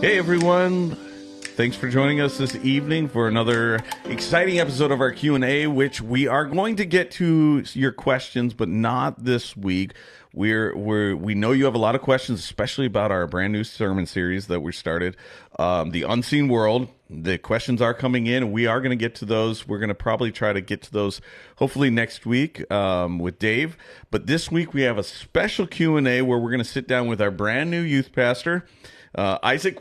Hey everyone, thanks for joining us this evening for another exciting episode of our Q&A, which we are going to get to your questions, but not this week. We know you have a lot of questions, especially about our brand new sermon series that we started, The Unseen World. The questions are coming in, and we are going to get to those. We're going to probably try to get to those hopefully next week with Dave. But this week we have a special Q&A where we're going to sit down with our brand new youth pastor, Isaac,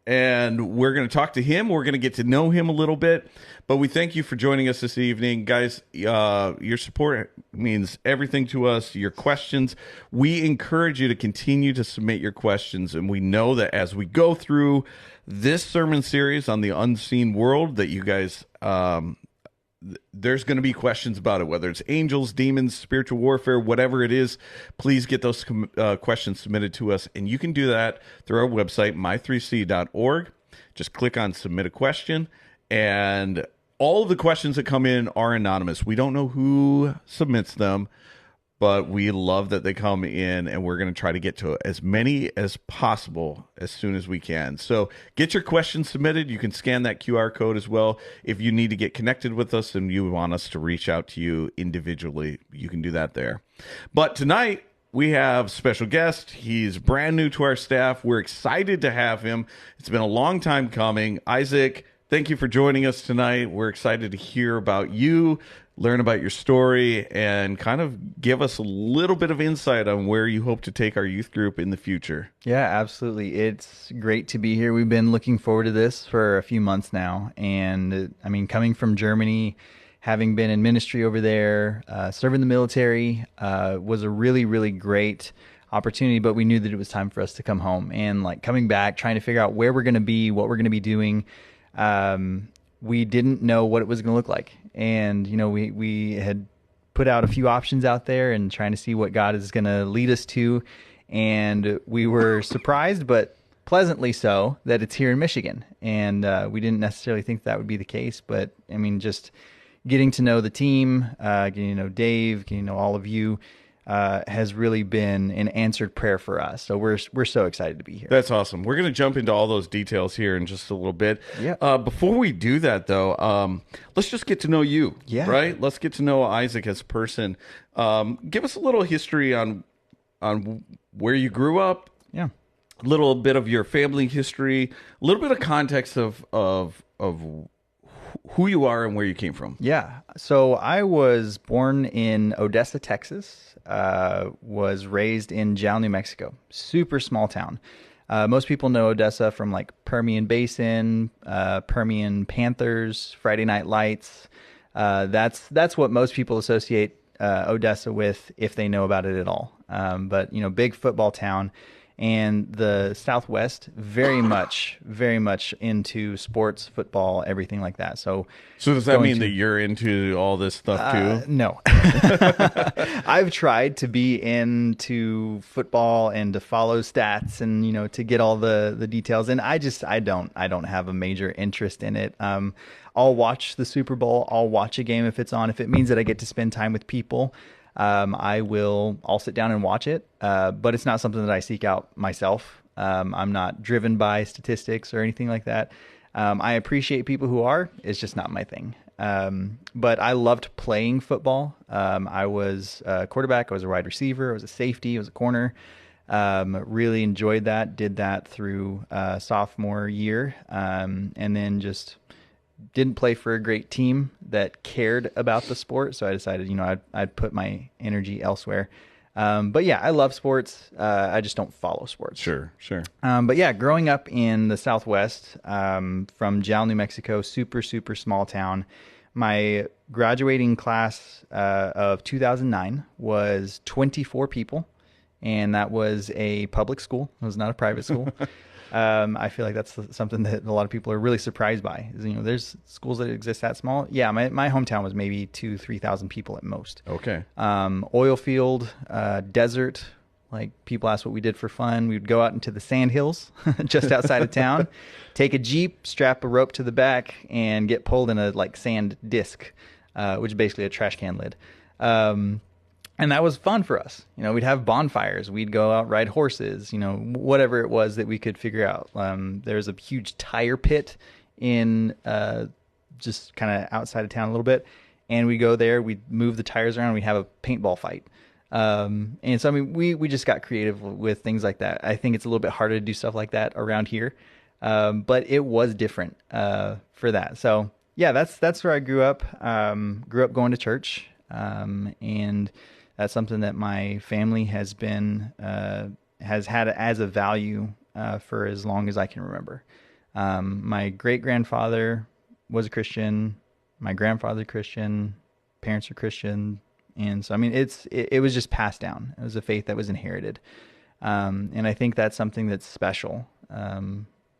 and we're going to talk to him. We're going to get to know him a little bit. But we thank you for joining us this evening. Guys, your support means everything to us, your questions. We encourage you to continue to submit your questions. And we know that as we go through this sermon series on the unseen world, that you guys, there's going to be questions about it, whether it's angels, demons, spiritual warfare, whatever it is. Please get those questions submitted to us. And you can do that through our website, my3c.org. Just click on submit a question. And all of the questions that come in are anonymous. We don't know who submits them, but we love that they come in, and we're going to try to get to as many as possible as soon as we can. So get your questions submitted. You can scan that QR code as well. If you need to get connected with us and you want us to reach out to you individually, you can do that there. But tonight, we have a special guest. He's brand new to our staff. We're excited to have him. It's been a long time coming. Isaac, thank you for joining us tonight. We're excited to hear about you, learn about your story, and kind of give us a little bit of insight on where you hope to take our youth group in the future. Yeah, absolutely. It's great to be here. We've been looking forward to this for a few months now. And I mean, coming from Germany, having been in ministry over there, serving the military, was a really, really great opportunity, but we knew that it was time for us to come home. And like coming back, trying to figure out where we're going to be, what we're going to be doing, we didn't know what it was going to look like. And, you know, we had put out a few options out there and trying to see what God is going to lead us to. And we were surprised, but pleasantly so, that it's here in Michigan. And we didn't necessarily think that would be the case. But, I mean, just getting to know the team, getting to know Dave, getting to know all of you, has really been an answered prayer for us. So we're so excited to be here. That's awesome. We're going to jump into all those details here in just a little bit. Yeah. Before we do that, though, let's just get to know you. Yeah. Right? Let's get to know Isaac as a person. Give us a little history on where you grew up. Yeah. A little bit of your family history. A little bit of context of who you are and where you came from. Yeah. So I was born in Odessa, Texas. Was raised in Jal, New Mexico. Super small town. Most people know Odessa from like Permian Basin, Permian Panthers, Friday Night Lights. That's what most people associate Odessa with, if they know about it at all. But you know, big football town. And the Southwest, very much into sports, football, everything like that. So does that mean that you're into all this stuff too? No. I've tried to be into football and to follow stats and, you know, to get all the details. And I don't have a major interest in it. I'll watch the Super Bowl. I'll watch a game if it's on. If it means that I get to spend time with people, I'll sit down and watch it, but it's not something that I seek out myself. I'm not driven by statistics or anything like that. I appreciate people who are. It's just not my thing. But I loved playing football. I was a quarterback. I was a wide receiver. I was a safety. I was a corner. Really enjoyed that. Did that through sophomore year, and then just didn't play for a great team that cared about the sport. So I decided, you know, I'd put my energy elsewhere. But yeah, I love sports. I just don't follow sports. Sure. But yeah, growing up in the Southwest, from Jal, New Mexico, super small town. My graduating class of 2009 was 24 people, and that was a public school. It was not a private school. I feel like that's something that a lot of people are really surprised by. Is, you know, there's schools that exist that small. Yeah, my hometown was maybe 2,000-3,000 people at most. Okay. Oil field, desert. Like, people ask what we did for fun. We would go out into the sand hills just outside of town, take a Jeep, strap a rope to the back, and get pulled in a like sand disc, which is basically a trash can lid. And that was fun for us. We'd have bonfires. We'd go out, ride horses, whatever it was that we could figure out. There's a huge tire pit in just kind of outside of town a little bit. And we go there, we'd move the tires around, we'd have a paintball fight. And so, I mean, we just got creative with things like that. I think it's a little bit harder to do stuff like that around here. But it was different for that. So, yeah, that's where I grew up. Grew up going to church. And that's something that my family has had as a value for as long as I can remember. My great-grandfather was a Christian. My grandfather Christian. Parents are Christian. And so, I mean, it was just passed down. It was a faith that was inherited. And I think that's something that's special,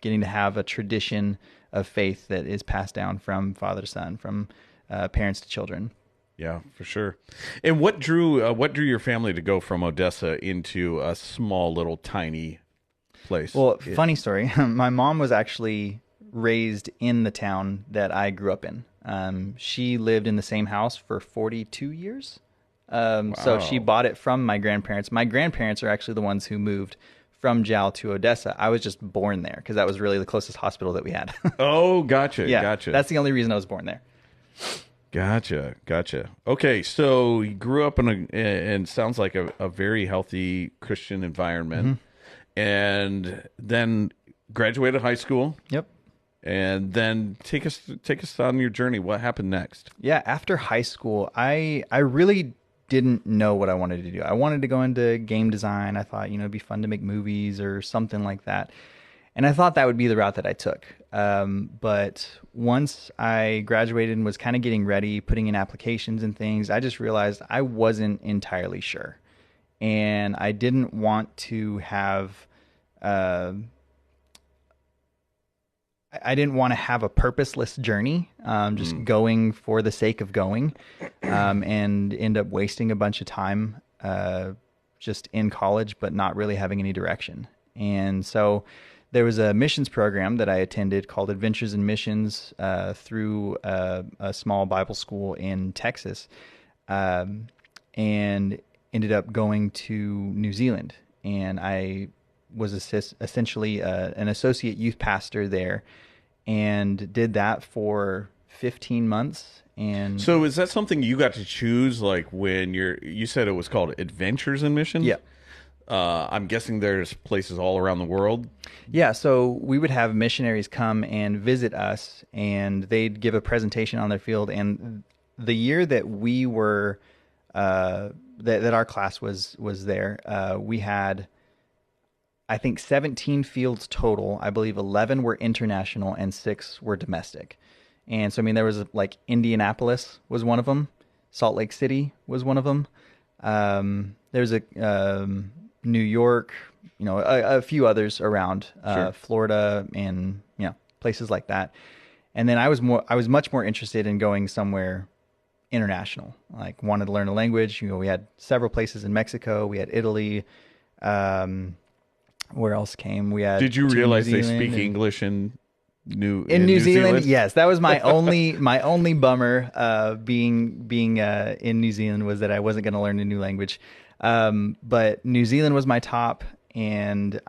getting to have a tradition of faith that is passed down from father to son, from parents to children. Yeah, for sure. And what drew your family to go from Odessa into a small little tiny place? Well, funny story. My mom was actually raised in the town that I grew up in. She lived in the same house for 42 years. So she bought it from my grandparents. My grandparents are actually the ones who moved from Jal to Odessa. I was just born there because that was really the closest hospital that we had. Oh, gotcha. Yeah, gotcha. That's the only reason I was born there. Gotcha. Okay, so you grew up in sounds like a very healthy Christian environment, and then graduated high school. Yep. And then take us on your journey. What happened next? Yeah, after high school, I really didn't know what I wanted to do. I wanted to go into game design. I thought, it'd be fun to make movies or something like that. And I thought that would be the route that I took. But once I graduated and was kind of getting ready, putting in applications and things, I just realized I wasn't entirely sure. And I didn't want to have... I didn't want to have a purposeless journey, just going for the sake of going, and end up wasting a bunch of time just in college, but not really having any direction. And so there was a missions program that I attended called Adventures in Missions through a small Bible school in Texas, and ended up going to New Zealand. And I was essentially an associate youth pastor there, and did that for 15 months. And so is that something you got to choose, like when you said it was called Adventures in Mission? Yeah. I'm guessing there's places all around the world. Yeah, so we would have missionaries come and visit us, and they'd give a presentation on their field. And the year that we were that our class was there, we had, I think, 17 fields total. I believe 11 were international and 6 were domestic. And so, I mean, there was like Indianapolis was one of them. Salt Lake City was one of them. There's a New York, a few others around, Sure. Florida and, places like that. And then I was much more interested in going somewhere international. Like, wanted to learn a language. We had several places in Mexico. We had Italy. Where else came? We had. Did you realize they speak English in New Zealand? Yes, that was my only bummer. Being in New Zealand was that I wasn't going to learn a new language. But New Zealand was my top, and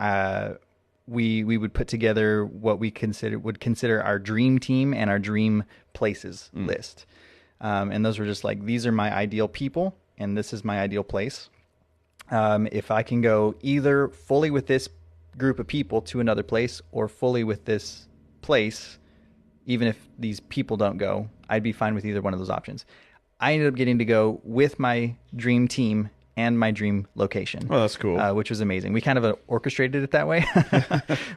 we would put together what we would consider our dream team and our dream places list. And those were just like, these are my ideal people, and this is my ideal place. If I can go either fully with this group of people to another place or fully with this place, even if these people don't go, I'd be fine with either one of those options. I ended up getting to go with my dream team and my dream location. Oh, that's cool. Which was amazing. We kind of orchestrated it that way,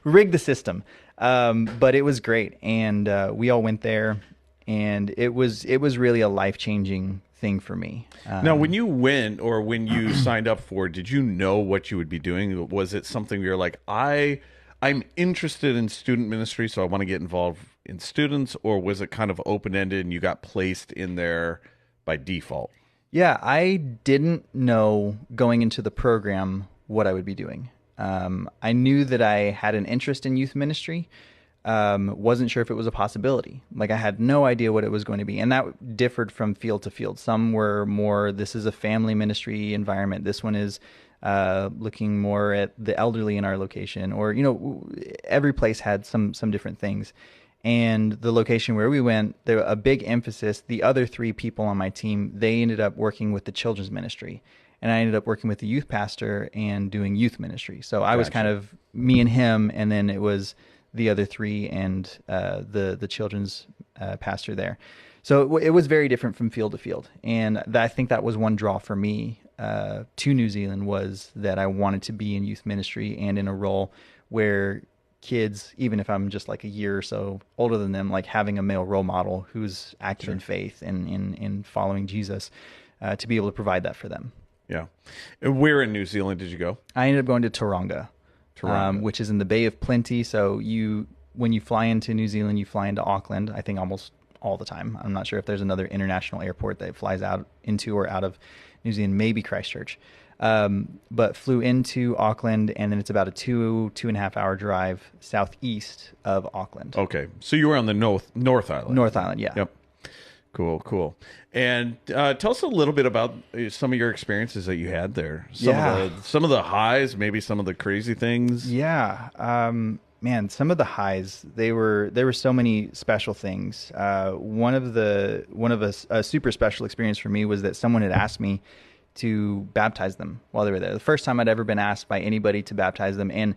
rigged the system. But it was great. And we all went there, and it was really a life-changing thing for me. Now, when you went or when you signed up for it, did you know what you would be doing? Was it something where you're like, I'm interested in student ministry, so I want to get involved in students, or was it kind of open-ended and you got placed in there by default? Yeah, I didn't know going into the program what I would be doing. I knew that I had an interest in youth ministry, wasn't sure if it was a possibility. Like I had no idea what it was going to be. And that differed from field to field. Some were more, this is a family ministry environment. This one is looking more at the elderly in our location, or, every place had some different things. And the location where we went, there a big emphasis, the other three people on my team, they ended up working with the children's ministry. And I ended up working with the youth pastor and doing youth ministry. So I was kind of me and him, and then it was the other three and the children's pastor there. So it was very different from field to field. And I think that was one draw for me to New Zealand, was that I wanted to be in youth ministry and in a role where kids, even if I'm just like a year or so older than them, like having a male role model who's active in faith and in following Jesus, to be able to provide that for them. Yeah. And where in New Zealand did you go? I ended up going to Tauranga. Which is in the Bay of Plenty. So when you fly into New Zealand, you fly into Auckland, I think almost all the time. I'm not sure if there's another international airport that flies out into or out of New Zealand, maybe Christchurch. But flew into Auckland, and then it's about a 2.5 hour drive southeast of Auckland. Okay. So you were on the North Island. North Island, yeah. Yep. Cool. And tell us a little bit about some of your experiences that you had there. Some of the highs, maybe some of the crazy things. Yeah. Man, some of the highs, there were so many special things. One of a super special experience for me was that someone had asked me to baptize them while they were there. The first time I'd ever been asked by anybody to baptize them. And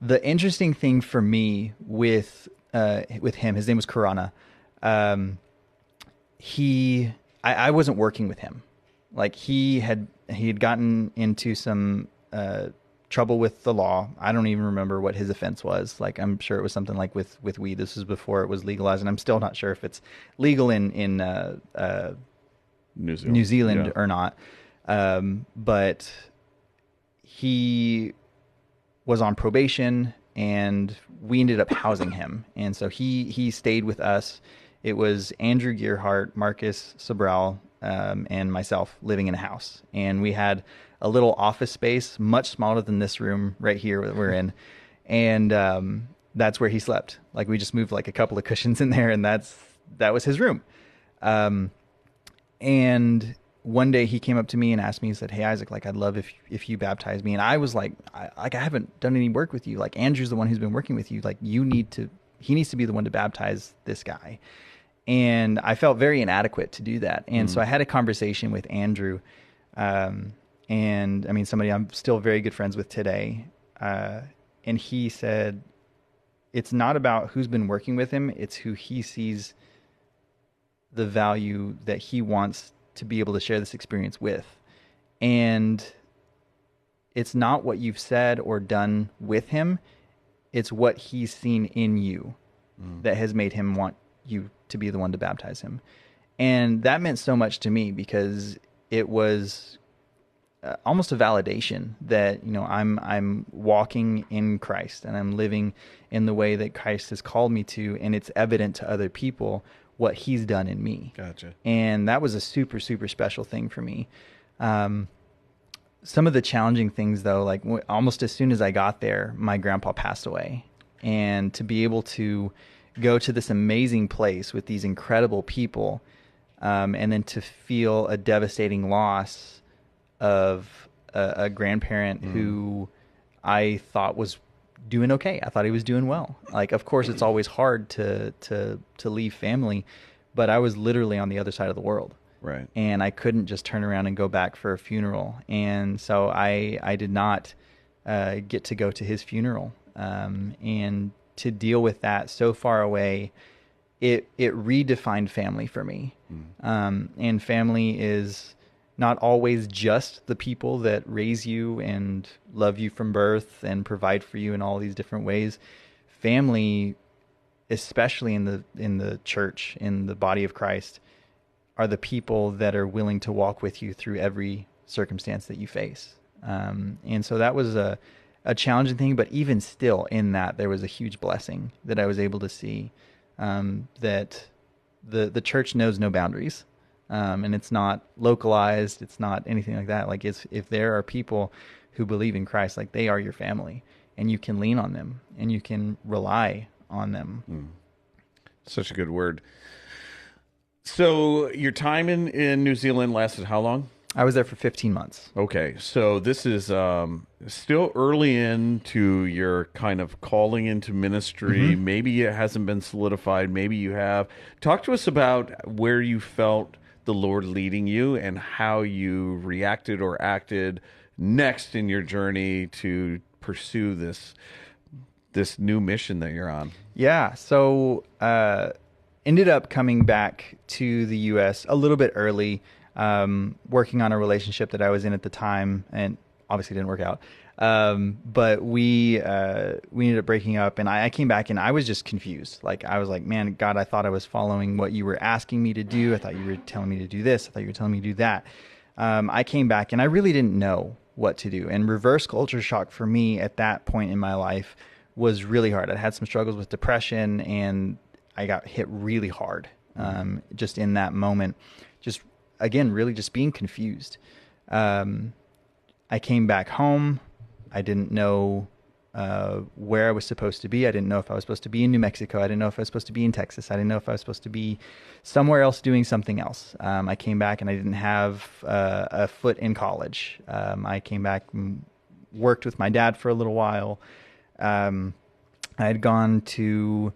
the interesting thing for me with him, his name was Karana. I wasn't working with him. Like he had gotten into some trouble with the law. I don't even remember what his offense was. Like I'm sure it was something like with weed. This was before it was legalized, and I'm still not sure if it's legal in New Zealand or not. But he was on probation, and we ended up housing him, and so he stayed with us. It was Andrew Gearhart, Marcus Sobral, and myself living in a house. And we had a little office space, much smaller than this room right here that we're in. And that's where he slept. Like we just moved like a couple of cushions in there, and that was his room. And one day he came up to me and asked me, he said, "Hey, Isaac, like I'd love if you baptize me." And I was like, I haven't done any work with you. Like Andrew's the one who's been working with you. Like he needs to be the one to baptize this guy. And I felt very inadequate to do that. And so I had a conversation with Andrew, and I mean, somebody I'm still very good friends with today. And he said, it's not about who's been working with him. It's who he sees the value that he wants to be able to share this experience with. And it's not what you've said or done with him. It's what he's seen in you that has made him want you to be the one to baptize him. And that meant so much to me, because it was almost a validation that, I'm walking in Christ and I'm living in the way that Christ has called me to, and it's evident to other people what he's done in me. Gotcha. And that was a super, super special thing for me. Some of the challenging things, though, like almost as soon as I got there, my grandpa passed away. And to be able to go to this amazing place with these incredible people, and then to feel a devastating loss of a grandparent who I thought was doing okay. I thought he was doing well. Like, of course, it's always hard to leave family, but I was literally on the other side of the world. Right. And I couldn't just turn around and go back for a funeral. And so I did not get to go to his funeral. And to deal with that so far away, it redefined family for me. And family is not always just the people that raise you and love you from birth and provide for you in all these different ways. Family, especially in the church, in the body of Christ, are the people that are willing to walk with you through every circumstance that you face. And so that was a challenging thing, but even still in that, there was a huge blessing that I was able to see, that the church knows no boundaries. And it's not localized. It's not anything like that. Like if there are people who believe in Christ, like they are your family, and you can lean on them and you can rely on them. Such a good word. So your time in New Zealand lasted how long? I was there for 15 months. Okay, so this is still early into your kind of calling into ministry. Maybe it hasn't been solidified. Maybe you have. Talk to us about where you felt the Lord leading you and how you reacted or acted next in your journey to pursue this new mission that you're on. Yeah, so ended up coming back to the U.S. a little bit early. Working on a relationship that I was in at the time, and obviously didn't work out. But we ended up breaking up, and I came back and I was just confused. Like, I was like, man, God, I thought I was following what you were asking me to do. I thought you were telling me to do this. I thought you were telling me to do that. I came back and I really didn't know what to do. And reverse culture shock for me at that point in my life was really hard. I had some struggles with depression, and I got hit really hard just in that moment. Just again, really just being confused. I came back home. I didn't know where I was supposed to be. I didn't know if I was supposed to be in New Mexico. I didn't know if I was supposed to be in Texas. I didn't know if I was supposed to be somewhere else doing something else. I came back and I didn't have a foot in college. I came back and worked with my dad for a little while. I had gone to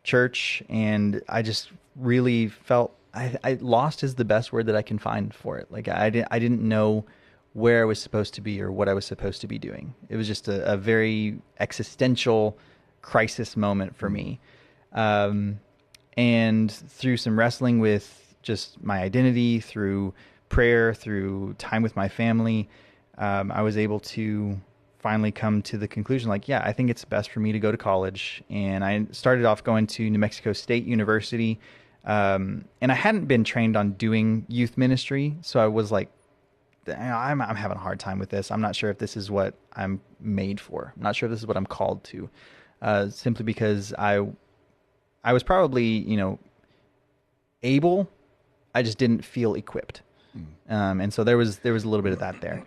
church, and I just really felt I lost is the best word that I can find for it. Like, I didn't know where I was supposed to be or what I was supposed to be doing. It was just a very existential crisis moment for me. And through some wrestling with just my identity, through prayer, through time with my family, I was able to finally come to the conclusion, like, yeah, I think it's best for me to go to college. And I started off going to New Mexico State University. And I hadn't been trained on doing youth ministry. So I was like, I'm having a hard time with this. I'm not sure if this is what I'm made for. I'm not sure if this is what I'm called to, simply because I was probably, able, I just didn't feel equipped. And so there was a little bit of that there.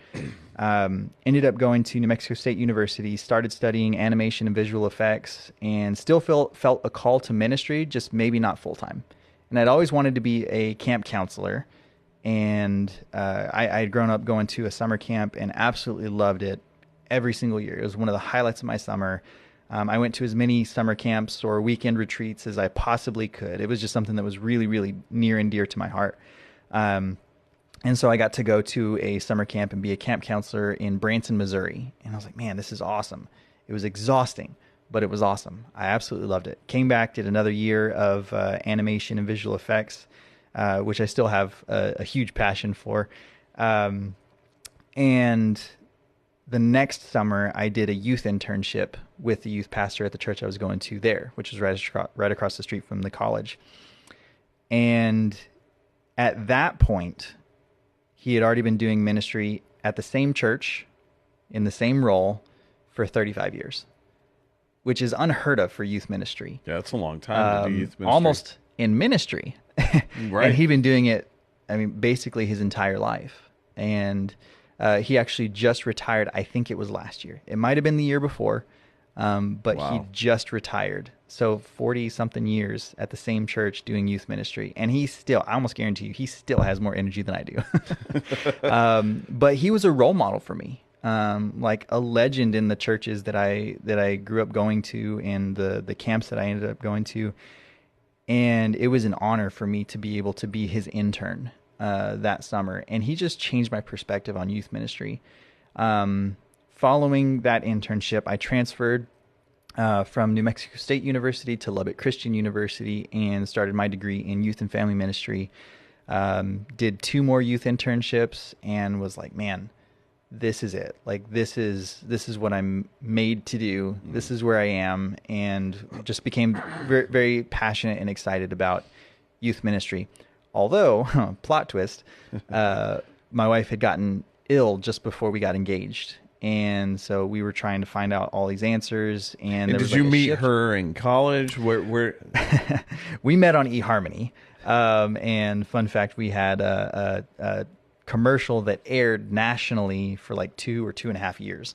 Ended up going to New Mexico State University, started studying animation and visual effects, and still felt a call to ministry, just maybe not full time. And I'd always wanted to be a camp counselor. And I had grown up going to a summer camp and absolutely loved it every single year. It was one of the highlights of my summer. I went to as many summer camps or weekend retreats as I possibly could. It was just something that was really, really near and dear to my heart. And so I got to go to a summer camp and be a camp counselor in Branson, Missouri. And I was like, man, this is awesome. It was exhausting, but it was awesome. I absolutely loved it. Came back, did another year of animation and visual effects, which I still have a huge passion for. And the next summer, I did a youth internship with the youth pastor at the church I was going to there, which was right across the street from the college. And at that point, he had already been doing ministry at the same church in the same role for 35 years, which is unheard of for youth ministry. Yeah, that's a long time to do youth ministry. Almost in ministry. Right. And he'd been doing it, basically his entire life. And he actually just retired. I think it was last year. It might have been the year before, but Wow. he just retired. So 40-something years at the same church doing youth ministry. And he still, I almost guarantee you, he still has more energy than I do. But he was a role model for me. Like a legend in the churches that I grew up going to and the camps that I ended up going to. And it was an honor for me to be able to be his intern that summer. And he just changed my perspective on youth ministry. Following that internship, I transferred from New Mexico State University to Lubbock Christian University and started my degree in youth and family ministry. Did 2 more youth internships and was like, man, this is it. Like, this is what I'm made to do. This is where I am. And just became very, very passionate and excited about youth ministry. Although, plot twist, my wife had gotten ill just before we got engaged. And so we were trying to find out all these answers. And there did was you like a meet shift. her in college? Where? We met on eHarmony. And fun fact, we had a commercial that aired nationally for like 2 or 2.5 years.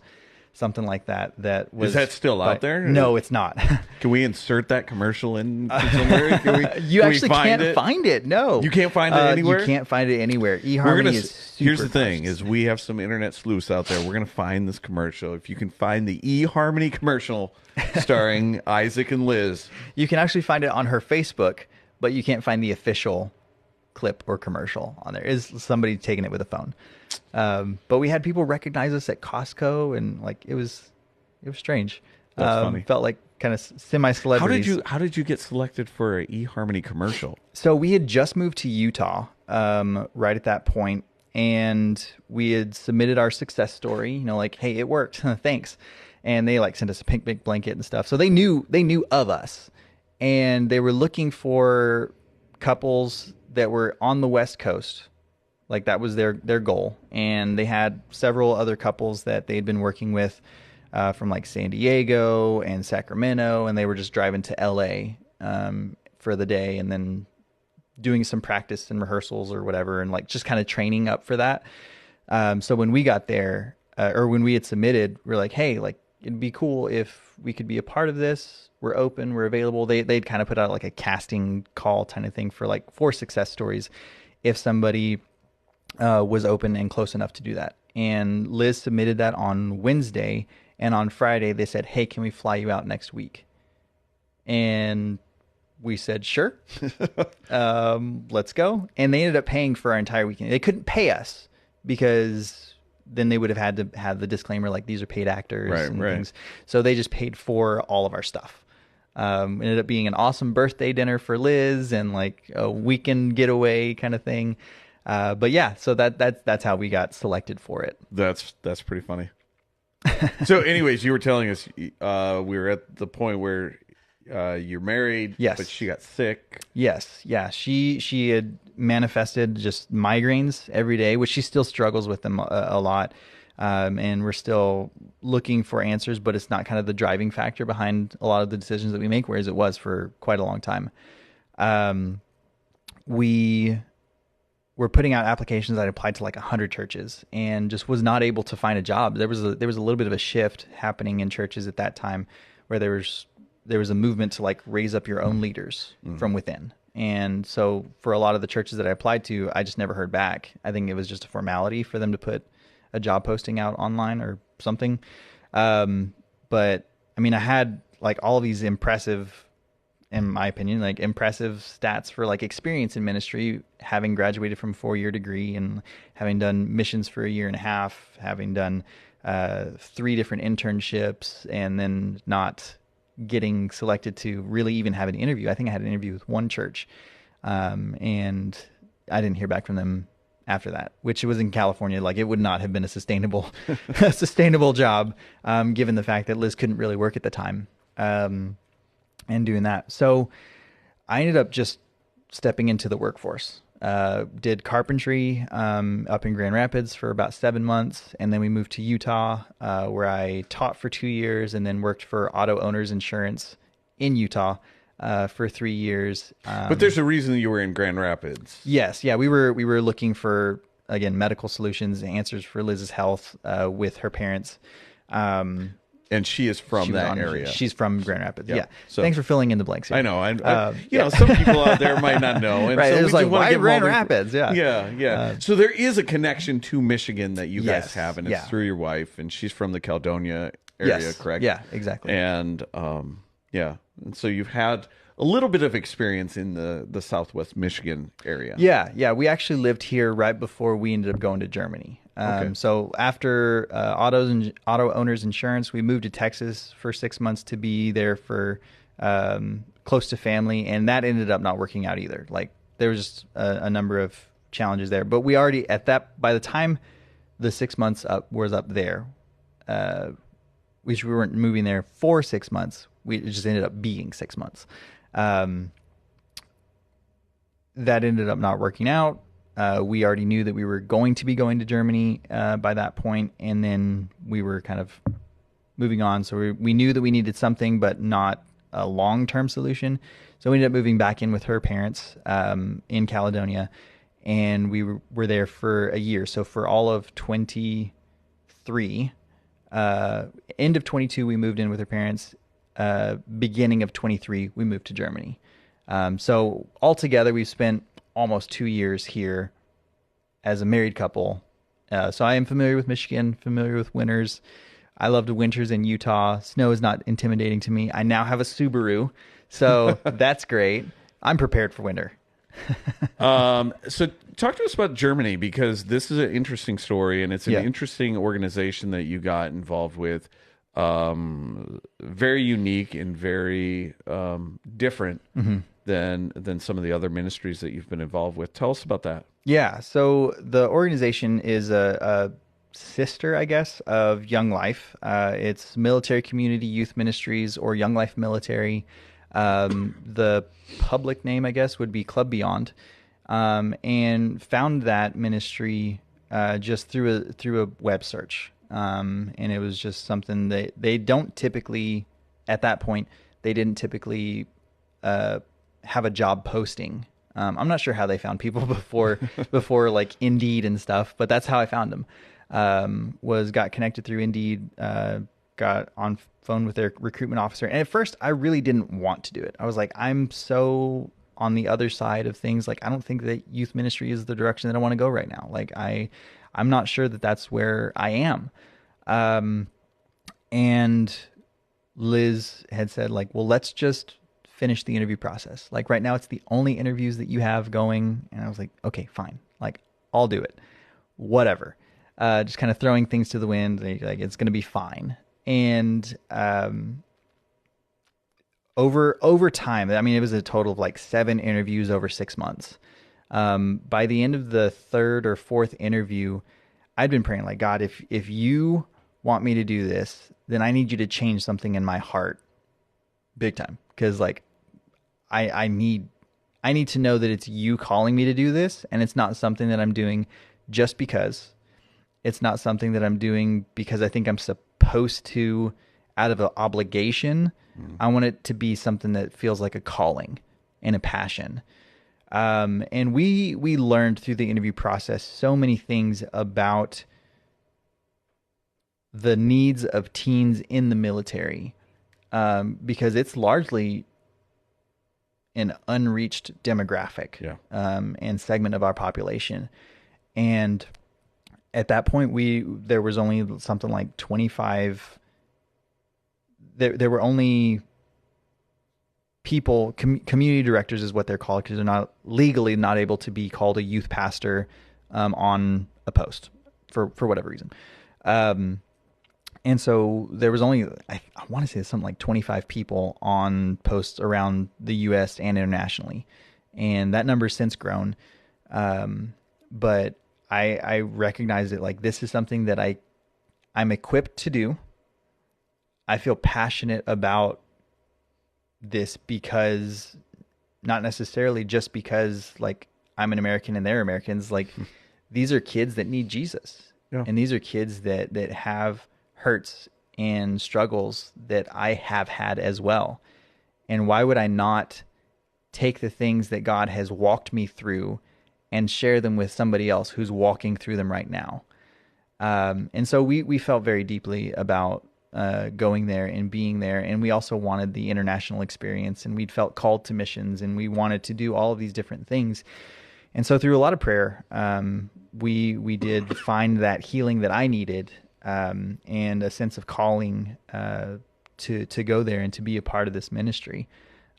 something like that. That was Is that still out there? No, it's not. Can we insert that commercial in somewhere? You actually can't find it. No, you can't find it anywhere. You can't find it anywhere. eHarmony is super here's the thing: cautious. is we have some internet sleuths out there. We're gonna find this commercial. If you can find the eHarmony commercial starring Isaac and Liz, you can actually find it on her Facebook, but you can't find the official clip or commercial on there. Is somebody taking it with a phone? But we had people recognize us at Costco, and like it was strange. That's funny. Felt like kind of semi-celebrities. How did you get selected for an eHarmony commercial? So we had just moved to Utah right at that point, and we had submitted our success story. Like, hey, it worked. Thanks. And they like sent us a pink blanket and stuff. So they knew of us, and they were looking for couples that were on the West Coast. Like that was their goal. And they had several other couples that they'd been working with from like San Diego and Sacramento. And they were just driving to LA for the day and then doing some practice and rehearsals or whatever. And like just kind of training up for that. So when we got there or when we had submitted, we're like, hey, like it'd be cool if we could be a part of this. We're open, we're available. They'd kind of put out like a casting call kind of thing for success stories if somebody was open and close enough to do that. And Liz submitted that on Wednesday, and on Friday they said, hey, can we fly you out next week? And we said, sure. Let's go. And they ended up paying for our entire weekend. They couldn't pay us because then they would have had to have the disclaimer like these are paid actors and things. So they just paid for all of our stuff. It ended up being an awesome birthday dinner for Liz and like a weekend getaway kind of thing. But yeah, so that's how we got selected for it. That's pretty funny. So anyways, you were telling us we were at the point where you're married, yes, but she got sick. Yes. Yeah. She had manifested just migraines every day, which she still struggles with them a lot. And we're still looking for answers, but it's not kind of the driving factor behind a lot of the decisions that we make, whereas it was for quite a long time. We were putting out applications. I applied to like 100 churches and just was not able to find a job. There was a little bit of a shift happening in churches at that time where there was a movement to like raise up your own leaders from within. And so for a lot of the churches that I applied to, I just never heard back. I think it was just a formality for them to put a job posting out online or something. But I mean, I had like all these impressive, in my opinion, like impressive stats for like experience in ministry, having graduated from a 4-year degree and having done missions for 1.5 years, having done 3 different internships, and then not getting selected to really even have an interview. I think I had an interview with one church, and I didn't hear back from them after that, which was in California. Like it would not have been a sustainable job, given the fact that Liz couldn't really work at the time, and doing that. So I ended up just stepping into the workforce, did carpentry, up in Grand Rapids for about 7 months. And then we moved to Utah, where I taught for 2 years and then worked for auto owners insurance in Utah, for 3 years. But there's a reason you were in Grand Rapids. Yes. Yeah. We were looking for, again, medical solutions, answers for Liz's health, with her parents. And she is from that area. She's from Grand Rapids. Yep. Yeah. So, thanks for filling in the blanks here. I know. You know, some people out there might not know. And right. so It was like, why Grand Rapids? Yeah. Yeah. So there is a connection to Michigan that you guys have, and it's yeah. through your wife, and she's from the Caledonia area, yes. correct? Yeah, exactly. And yeah. And so you've had a little bit of experience in the Southwest Michigan area. Yeah. We actually lived here right before we ended up going to Germany. Okay. So after auto owners insurance, we moved to Texas for 6 months to be there for close to family, and that ended up not working out either. Like there was just a number of challenges there, but we already by the time the 6 months was up there, which we weren't moving there for 6 months. It just ended up being 6 months. That ended up not working out. We already knew that we were going to be going to Germany by that point, and then we were kind of moving on. So we knew that we needed something, but not a long-term solution. So we ended up moving back in with her parents in Caledonia, and we were there for a year. So for all of 23, End of 22, we moved in with her parents. Beginning of 23, we moved to Germany. So altogether, we've spent almost 2 years here as a married couple. So I am familiar with Michigan, familiar with winters. I loved winters in Utah. Snow is not intimidating to me. I now have a Subaru, so that's great. I'm prepared for winter. So talk to us about Germany, because this is an interesting story, and it's an Yeah. interesting organization that you got involved with. Very unique and very different than some of the other ministries that you've been involved with. Tell us about that. Yeah, so the organization is a sister, I guess, of Young Life. It's Military Community Youth Ministries, or Young Life Military. The public name, I guess, would be Club Beyond. And found that ministry just through a web search. And it was just something that they don't typically, at that point, they didn't typically have a job posting. I'm not sure how they found people before like Indeed and stuff, but that's how I found them. Got connected through Indeed, got on phone with their recruitment officer. And at first I really didn't want to do it. I was like, I'm so on the other side of things. Like, I don't think that youth ministry is the direction that I want to go right now. Like, I'm not sure that that's where I am. And Liz had said, like, well, let's just finish the interview process. Like, right now it's the only interviews that you have going. And I was like, okay, fine. Like, I'll do it. Whatever. Just kind of throwing things to the wind. Like, it's going to be fine. And, over time, I mean, it was a total of like 7 interviews over 6 months. By the end of the 3rd or 4th interview, I'd been praying, like, God, if you want me to do this, then I need you to change something in my heart big time. Cause like, I need to know that it's you calling me to do this, and it's not something that I'm doing just because. It's not something that I'm doing because I think I'm supposed to out of an obligation. I want it to be something that feels like a calling and a passion. And we learned through the interview process so many things about the needs of teens in the military, because it's largely an unreached demographic, and segment of our population. And at that point, there was only something like 25. There were only people, community directors is what they're called, because they're not legally not able to be called a youth pastor on a post for whatever reason. And so there was only, I want to say something like 25 people on posts around the U.S. and internationally. And that number has since grown. But I recognize it, like, this is something that I'm equipped to do. I feel passionate about this because, not necessarily just because, like, I'm an American and they're Americans. Like, these are kids that need Jesus. Yeah. And these are kids that have hurts and struggles that I have had as well. And why would I not take the things that God has walked me through and share them with somebody else who's walking through them right now? And so we felt very deeply about going there and being there. And we also wanted the international experience, and we'd felt called to missions, and we wanted to do all of these different things. And so through a lot of prayer, we did find that healing that I needed, and a sense of calling to go there and to be a part of this ministry.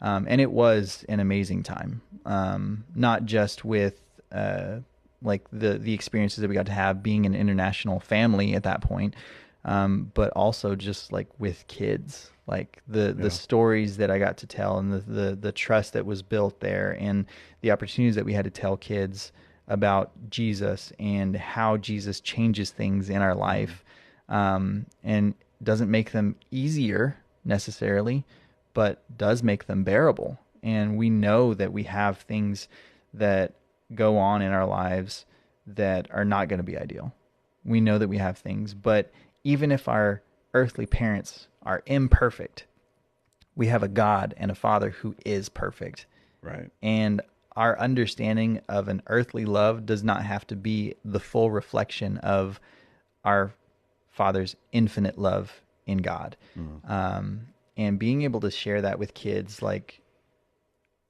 And it was an amazing time, not just with like the experiences that we got to have being an international family at that point, but also just like with kids, like the stories that I got to tell, and the trust that was built there, and the opportunities that we had to tell kids about Jesus and how Jesus changes things in our life, and doesn't make them easier necessarily, but does make them bearable. And we know that we have things that go on in our lives that are not going to be ideal. We know that we have things, but even if our earthly parents are imperfect, we have a God and a Father who is perfect. Right. And our understanding of an earthly love does not have to be the full reflection of our Father's infinite love in God. And being able to share that with kids, like,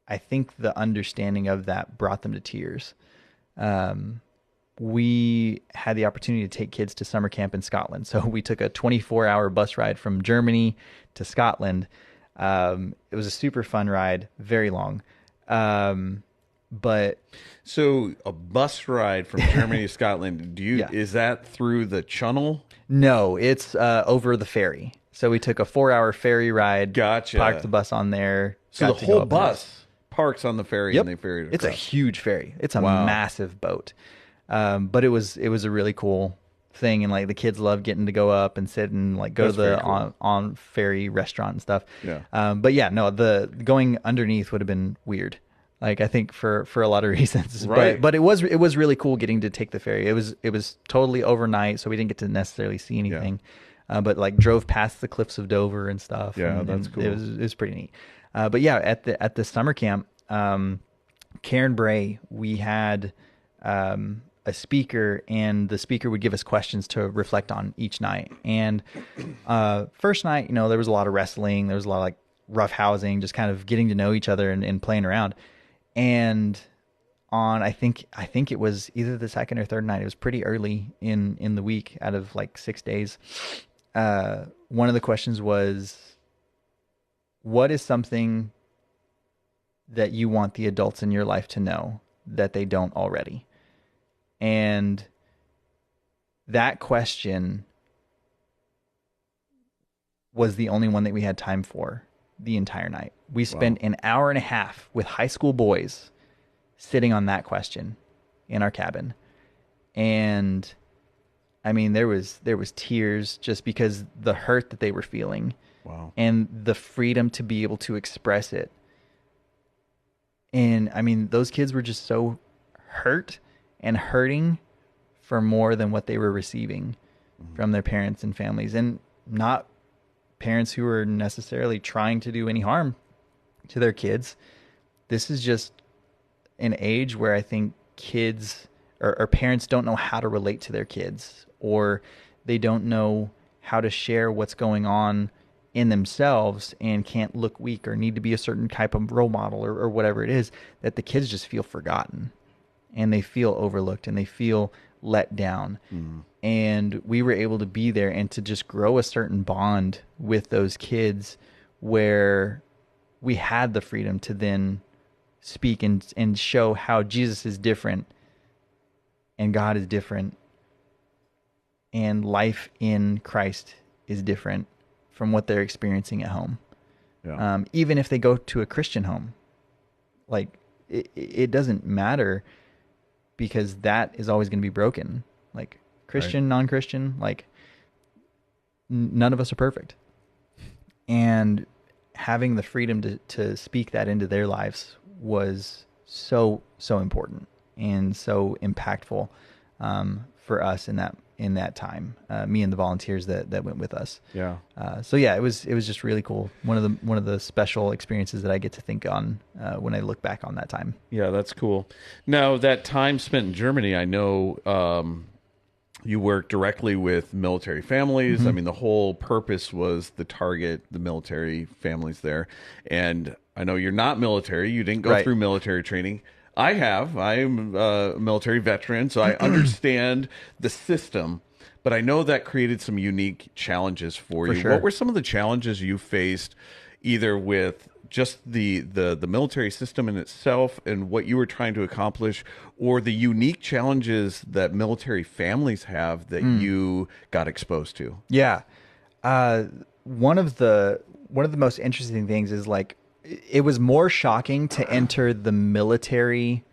I think the understanding of that brought them to tears. We had the opportunity to take kids to summer camp in Scotland. So we took a 24-hour bus ride from Germany to Scotland. It was a super fun ride, very long. But so a bus ride from Germany to Scotland, is that through the Channel? No, it's over the ferry. So we took a 4-hour ferry ride. Gotcha. Parked the bus on there. So the whole bus parks on the ferry, and they ferry it across. It's a huge ferry. It's a massive boat. But it was a really cool thing, and like the kids love getting to go up and sit and like go to the on ferry restaurant and stuff. Yeah. But yeah, no, the going underneath would have been weird. Like, I think for a lot of reasons, right. But it was really cool getting to take the ferry. It was totally overnight, so we didn't get to necessarily see anything. But like drove past the cliffs of Dover and stuff. Yeah, that's cool. It was pretty neat. But yeah, at the summer camp, Karen Bray, we had a speaker, and the speaker would give us questions to reflect on each night. And first night, there was a lot of wrestling, there was a lot of like rough housing, just kind of getting to know each other and playing around. And on I think it was either the second or third night, it was pretty early in the week out of like 6 days. One of the questions was, what is something that you want the adults in your life to know that they don't already? And that question was the only one that we had time for the entire night. We spent an hour and a half with high school boys sitting on that question in our cabin. And I mean, there was tears just because the hurt that they were feeling. Wow. And the freedom to be able to express it. And I mean, those kids were just so hurt and hurting for more than what they were receiving from their parents and families, and not parents who are necessarily trying to do any harm to their kids. This is just an age where I think kids or parents don't know how to relate to their kids, or they don't know how to share what's going on in themselves and can't look weak or need to be a certain type of role model or whatever it is, that the kids just feel forgotten and they feel overlooked and they feel let down. And we were able to be there and to just grow a certain bond with those kids where we had the freedom to then speak and show how Jesus is different and God is different and life in Christ is different from what they're experiencing at home. Yeah. Even if they go to a Christian home, like it doesn't matter, because that is always going to be broken. Like Christian, non-Christian, like none of us are perfect. And having the freedom to speak that into their lives was so important and so impactful for us in that time. Me and the volunteers that went with us. Yeah. So yeah, it was just really cool. One of the special experiences that I get to think on when I look back on that time. Yeah, that's cool. Now, that time spent in Germany, I know you work directly with military families. Mm-hmm. I mean, the whole purpose was to target the military families there. And I know you're not military. You didn't go through military training. I have. I'm a military veteran, so I understand the system. But I know that created some unique challenges for you. Sure. What were some of the challenges you faced, either with just the military system in itself and what you were trying to accomplish, or the unique challenges that military families have that you got exposed to? Yeah. One of the most interesting things is, like, it was more shocking to enter the military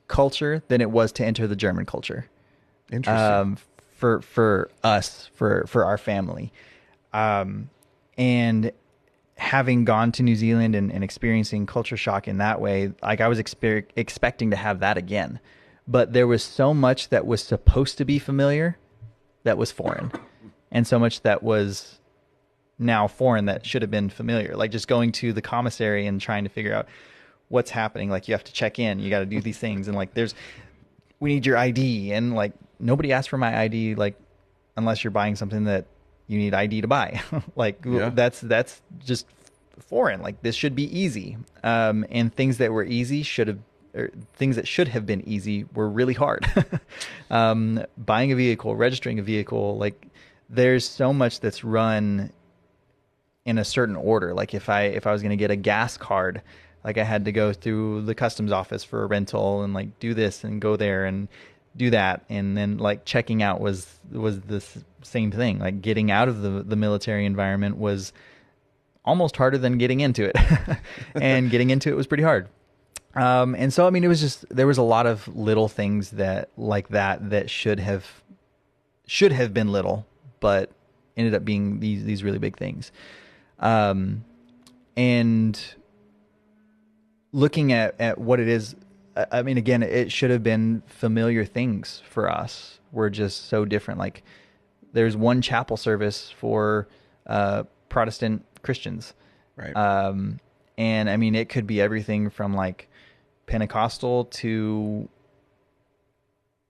culture than it was to enter the German culture. Interesting. For us, for our family. And having gone to New Zealand and experiencing culture shock in that way, like, I was expecting to have that again. But there was so much that was supposed to be familiar that was foreign. And so much that was now foreign that should have been familiar. Like just going to the commissary and trying to figure out what's happening. Like, you have to check in, you got to do these things. And like, we need your ID. And like, nobody asked for my ID, like unless you're buying something that you need ID to buy. Like Yeah. that's just foreign. Like this should be easy. And things that were easy things that should have been easy were really hard. Buying a vehicle, registering a vehicle, like there's so much that's run in a certain order. Like if I was going to get a gas card, like I had to go through the customs office for a rental and like do this and go there and do that. And then like checking out was the same thing. Like getting out of the military environment was almost harder than getting into it. And getting into it was pretty hard. And so, I mean, there was a lot of little things that should have been little, but ended up being these really big things. And looking at what it is, I mean, again, it should have been familiar things for us. We're just so different. Like there's one chapel service for, Protestant Christians. Right. And I mean, it could be everything from like Pentecostal to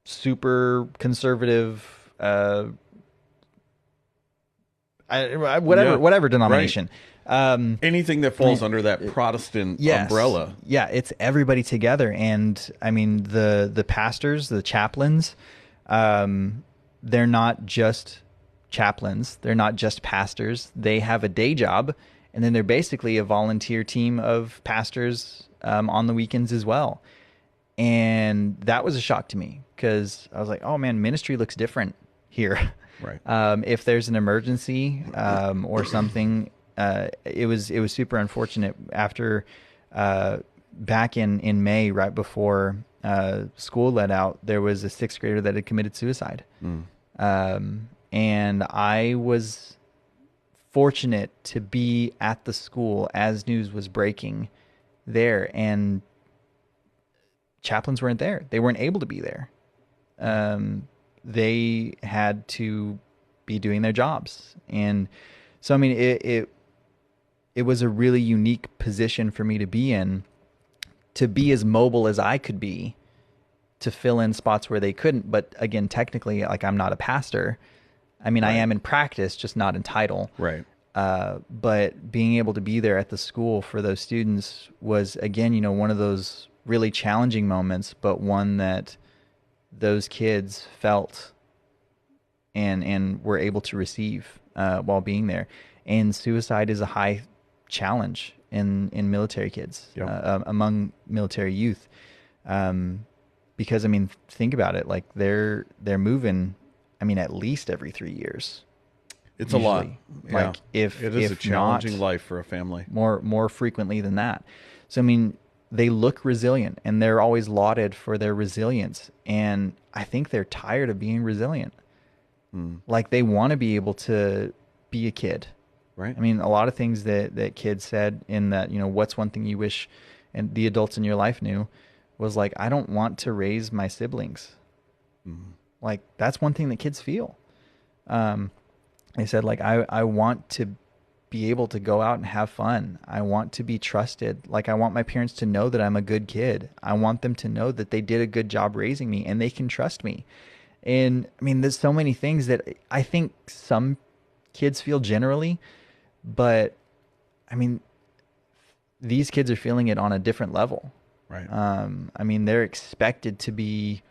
super conservative, whatever denomination. Right. Anything that falls under that Protestant umbrella. Yeah, it's everybody together. And I mean, the pastors, the chaplains, they're not just chaplains. They're not just pastors. They have a day job, and then they're basically a volunteer team of pastors on the weekends as well. And that was a shock to me because I was like, oh man, ministry looks different here. Right. If there's an emergency or something, it was super unfortunate. After back in May, right before school let out, there was a 6th grader that had committed suicide. And I was fortunate to be at the school as news was breaking there, and chaplains weren't there. They weren't able to be there. They had to be doing their jobs. And so, I mean, it was a really unique position for me to be in, to be as mobile as I could be, to fill in spots where they couldn't. But again, technically, like I'm not a pastor. I mean, right. I am in practice, just not in title. Right. But being able to be there at the school for those students was, again, one of those really challenging moments, but one that those kids felt and were able to receive while being there. And suicide is a high challenge in military kids, among military youth. Because, I mean, think about it, like they're moving, I mean, at least every 3 years. It's usually. A lot. Yeah. Like if a challenging life for a family. More frequently than that. So, I mean, they look resilient and they're always lauded for their resilience. And I think they're tired of being resilient. Like they want to be able to be a kid. Right. I mean, a lot of things that kids said in that, what's one thing you wish and the adults in your life knew was like, I don't want to raise my siblings. Like that's one thing that kids feel. They said like, I want to be able to go out and have fun. I want to be trusted. Like I want my parents to know that I'm a good kid. I want them to know that they did a good job raising me and they can trust me. And I mean, there's so many things that I think some kids feel generally, but I mean, these kids are feeling it on a different level. Right. I mean, they're expected to be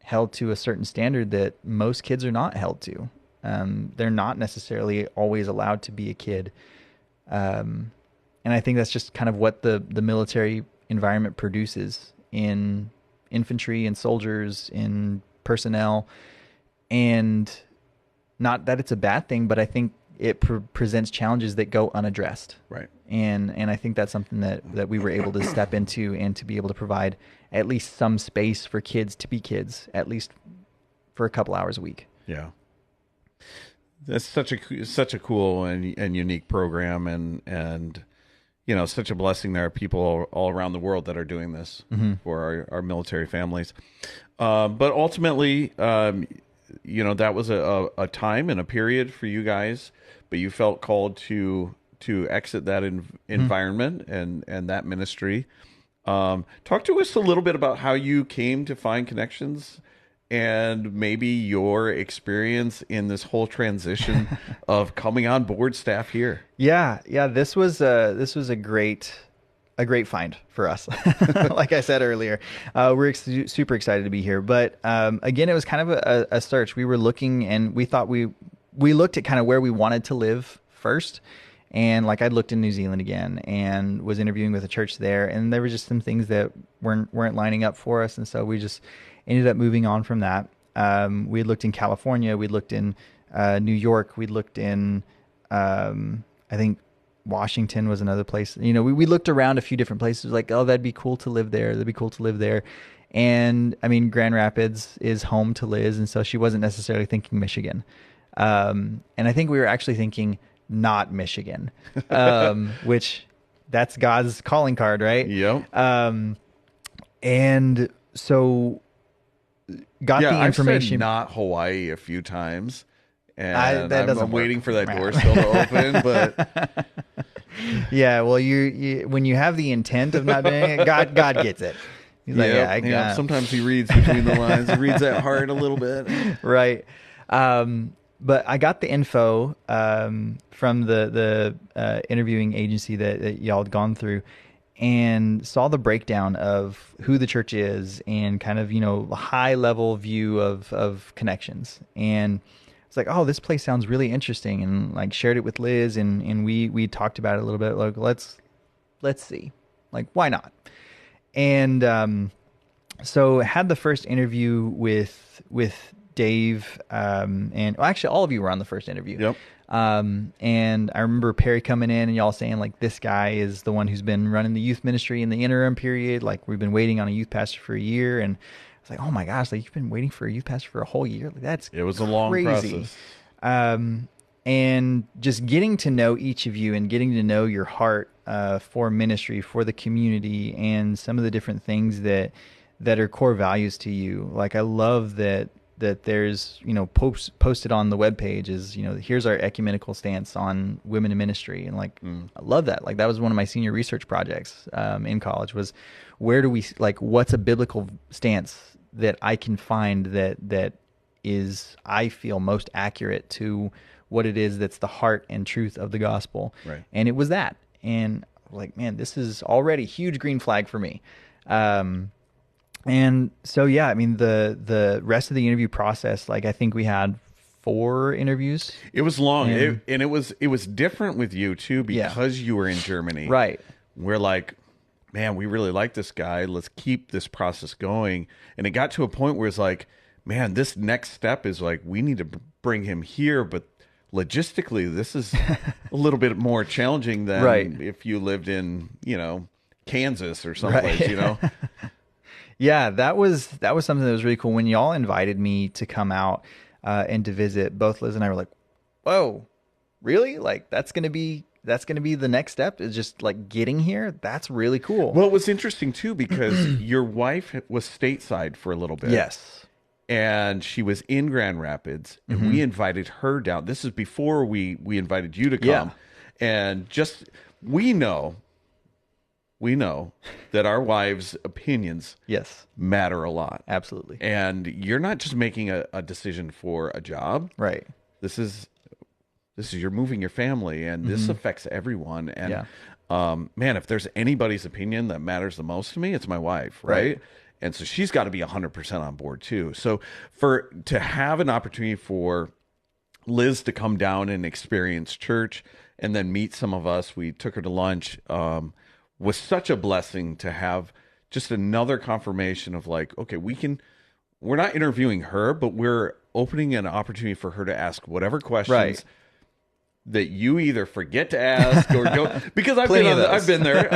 held to a certain standard that most kids are not held to. They're not necessarily always allowed to be a kid. And I think that's just kind of what the military environment produces in infantry and soldiers, in personnel. And not that it's a bad thing, but I think it presents challenges that go unaddressed. Right. And I think that's something that we were able to step into and to be able to provide at least some space for kids to be kids, at least for a couple hours a week. Yeah. That's such a cool and unique program, and such a blessing. There are people all around the world that are doing this for our military families. But ultimately, that was a time and a period for you guys, but you felt called to exit that environment and that ministry. Talk to us a little bit about how you came to find connections and maybe your experience in this whole transition of coming on board staff here. Yeah, this was a great find for us. Like I said earlier, we're super excited to be here. But again, it was kind of a search. We were looking, and we thought we looked at kind of where we wanted to live first. And like I'd looked in New Zealand again, and was interviewing with a church there, and there were just some things that weren't lining up for us, and so we just ended up moving on from that. We had looked in California, we looked in New York, we looked in I think Washington was another place. You know, we looked around a few different places, like, oh, that'd be cool to live there. That'd be cool to live there. And I mean, Grand Rapids is home to Liz, and so she wasn't necessarily thinking Michigan. And I think we were actually thinking not Michigan, which that's God's calling card, right? Yep. And so got the information. I've said not Hawaii a few times, and I'm waiting for that door still to open. But yeah, well, you when you have the intent of not doing it, God gets it. He's like, sometimes he reads between the lines. He reads that heart a little bit, right? But I got the info from the interviewing agency that y'all had gone through, and saw the breakdown of who the church is and kind of, a high level view of connections. And it's like, oh, this place sounds really interesting, and like shared it with Liz, and we talked about it a little bit. Like, let's see, like, why not? And so had the first interview with Dave, and actually all of you were on the first interview. Yep. And I remember Perry coming in and y'all saying, like, this guy is the one who's been running the youth ministry in the interim period. Like, we've been waiting on a youth pastor for a year. And I was like, oh my gosh, like, you've been waiting for a youth pastor for a whole year. Like, it was a long process. And just getting to know each of you and getting to know your heart, for ministry, for the community, and some of the different things that are core values to you. Like, I love that there's, posted on the webpage is, here's our ecumenical stance on women in ministry. And like, I love that. Like, that was one of my senior research projects in college, was where do we, like, what's a biblical stance that I can find that is, I feel, most accurate to what it is that's the heart and truth of the gospel. Right. And it was that. And like, man, this is already a huge green flag for me. And so, yeah, I mean, the rest of the interview process, like, I think we had 4 interviews. It was long, and it was different with you too, because you were in Germany. Right. We're like, man, we really like this guy. Let's keep this process going. And it got to a point where it's like, man, this next step is like, we need to bring him here, but logistically, this is a little bit more challenging than if you lived in, Kansas or someplace, Yeah, that was something that was really cool. When y'all invited me to come out and to visit, both Liz and I were like, whoa, really? Like, that's gonna be the next step, is just like getting here? That's really cool. Well, it was interesting too, because your wife was stateside for a little bit. Yes. And she was in Grand Rapids, and we invited her down. This is before we invited you to come. Yeah. And just, we know that our wives' opinions matter a lot. Absolutely. And you're not just making a decision for a job. Right. This is you're moving your family, and this affects everyone. And man, if there's anybody's opinion that matters the most to me, it's my wife, right? And so she's got to be 100% on board too. So to have an opportunity for Liz to come down and experience church and then meet some of us, we took her to lunch, was such a blessing to have just another confirmation of like, okay, we're not interviewing her, but we're opening an opportunity for her to ask whatever questions that you either forget to ask or go, because I've been there.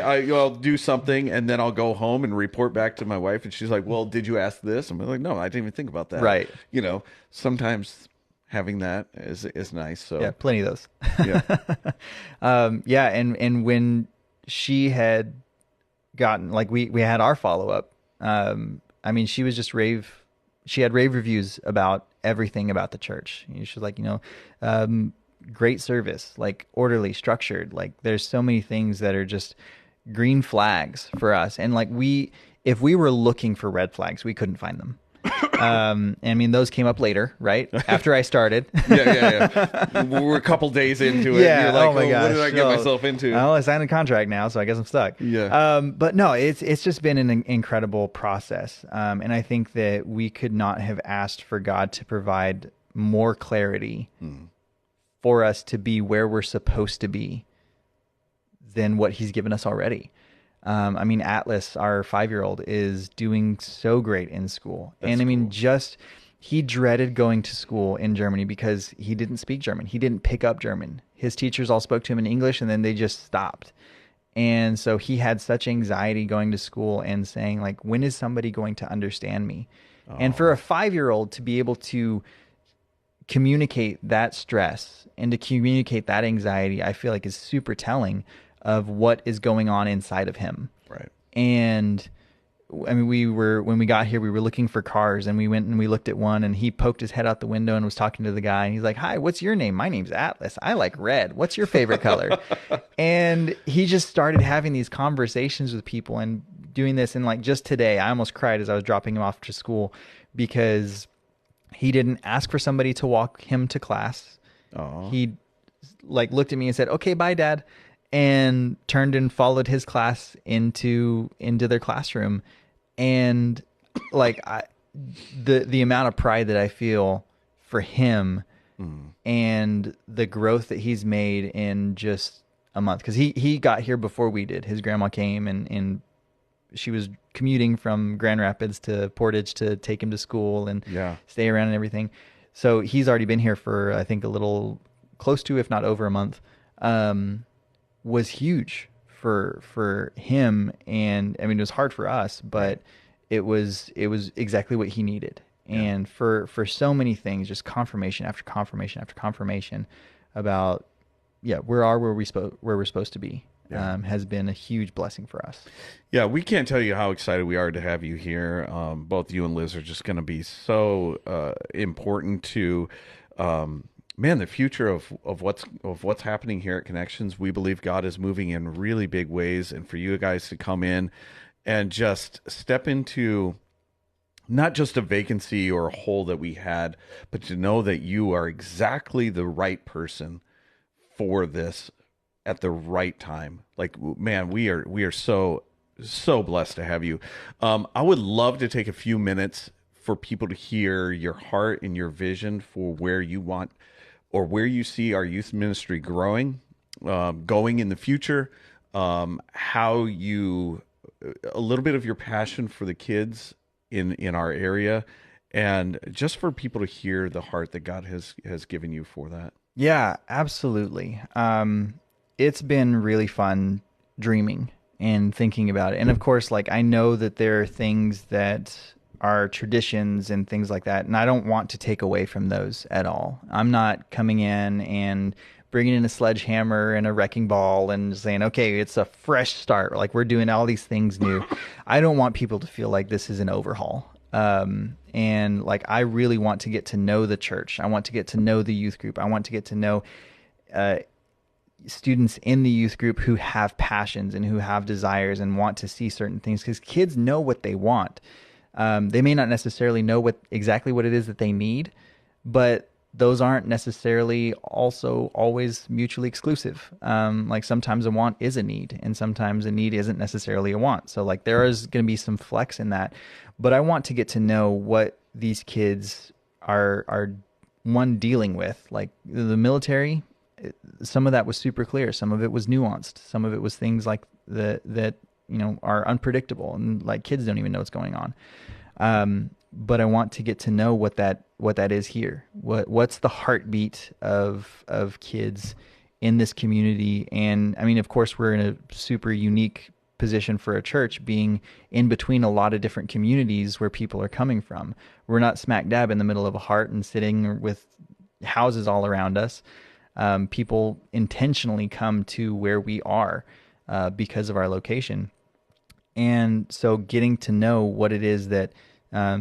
I'll do something and then I'll go home and report back to my wife, and she's like, well, did you ask this? I'm like, no, I didn't even think about that. Right. Sometimes having that is nice. So yeah, plenty of those. Yeah. And when she had gotten, like, we had our follow-up, I mean, she was just she had rave reviews about everything about the church. She was like, great service, like orderly, structured. Like, there's so many things that are just green flags for us. And like, if we were looking for red flags, we couldn't find them. I mean, those came up later, right? After I started. Yeah. We're a couple days into it. Yeah. And you're like, oh my gosh. what did I get myself into? Well, I signed a contract now, so I guess I'm stuck. Yeah. But no, it's just been an incredible process. And I think that we could not have asked for God to provide more clarity for us to be where we're supposed to be than what he's given us already. I mean, Atlas, our 5-year-old, is doing so great in school. That's I mean, cool. just he dreaded going to school in Germany because he didn't speak German. He didn't pick up German. His teachers all spoke to him in English, and then they just stopped. And so he had such anxiety going to school and saying, like, when is somebody going to understand me? And for a 5-year-old to be able to communicate that stress and to communicate that anxiety, I feel like is super telling of what is going on inside of him. Right. And I mean, when we got here, we were looking for cars, and we went and we looked at one, and he poked his head out the window and was talking to the guy, and he's like, "Hi, what's your name?" "My name's Atlas. I like red. What's your favorite color?" And he just started having these conversations with people and doing this. And like just today, I almost cried as I was dropping him off to school because he didn't ask for somebody to walk him to class. Aww. He like looked at me and said, "Okay, bye, Dad," and turned and followed his class into their classroom. And like the amount of pride that I feel for him and the growth that he's made in just a month, because he got here before we did. His grandma came and she was commuting from Grand Rapids to Portage to take him to school and stay around and everything. So he's already been here for, I think, a little close to, if not over a month. Was huge for him, and I mean, it was hard for us, but it was exactly what he needed. And for so many things, just confirmation after confirmation after confirmation about where we're supposed to be has been a huge blessing for us. Yeah, we can't tell you how excited we are to have you here. Both you and Liz are just going to be so important to the future of what's happening here at Connections. We believe God is moving in really big ways, and for you guys to come in and just step into not just a vacancy or a hole that we had, but to know that you are exactly the right person for this at the right time. Like, man, we are so blessed to have you. I would love to take a few minutes for people to hear your heart and your vision for where you want or where you see our youth ministry growing, going in the future, how you, a little bit of your passion for the kids in our area, and just for people to hear the heart that God has given you for that. Yeah, absolutely. It's been really fun dreaming and thinking about it. And of course, like, I know that there are things that are traditions and things like that, and I don't want to take away from those at all. I'm not coming in and bringing in a sledgehammer and a wrecking ball and saying, okay, it's a fresh start. Like, we're doing all these things new. I don't want people to feel like this is an overhaul. And like, I really want to get to know the church. I want to get to know the youth group. I want to get to know students in the youth group who have passions and who have desires and want to see certain things, because kids know what they want. They may not necessarily know exactly what it is that they need, but those aren't necessarily also always mutually exclusive. Like, sometimes a want is a need, and sometimes a need isn't necessarily a want. So like, there is going to be some flex in that, but I want to get to know what these kids are dealing with. Like, the military, some of that was super clear. Some of it was nuanced. Some of it was things like that are unpredictable, and like, kids don't even know what's going on. But I want to get to know what that is here. What's the heartbeat of kids in this community? And I mean, of course, we're in a super unique position for a church, being in between a lot of different communities where people are coming from. We're not smack dab in the middle of a heart and sitting with houses all around us. People intentionally come to where we are because of our location. And so getting to know what it is that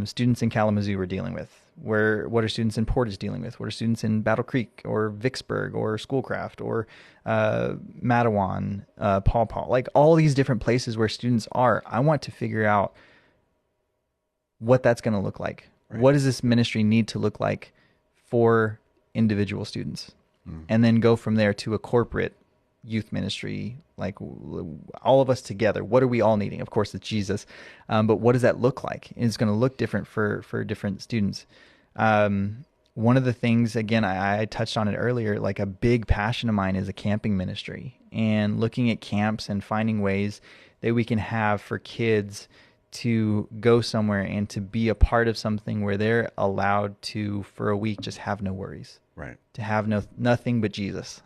students in Kalamazoo are dealing with, what are students in Portage dealing with, what are students in Battle Creek or Vicksburg or Schoolcraft or Matawan, Paw Paw, like all these different places where students are. I want to figure out what that's going to look like. Right. What does this ministry need to look like for individual students? And then go from there to a corporate youth ministry, like all of us together. What are we all needing? Of course, it's Jesus. But what does that look like? And it's going to look different for different students. One of the things, again, I touched on it earlier, like a big passion of mine is a camping ministry, and looking at camps and finding ways that we can have for kids to go somewhere and to be a part of something where they're allowed to, for a week, just have no worries. Right. To have nothing but Jesus,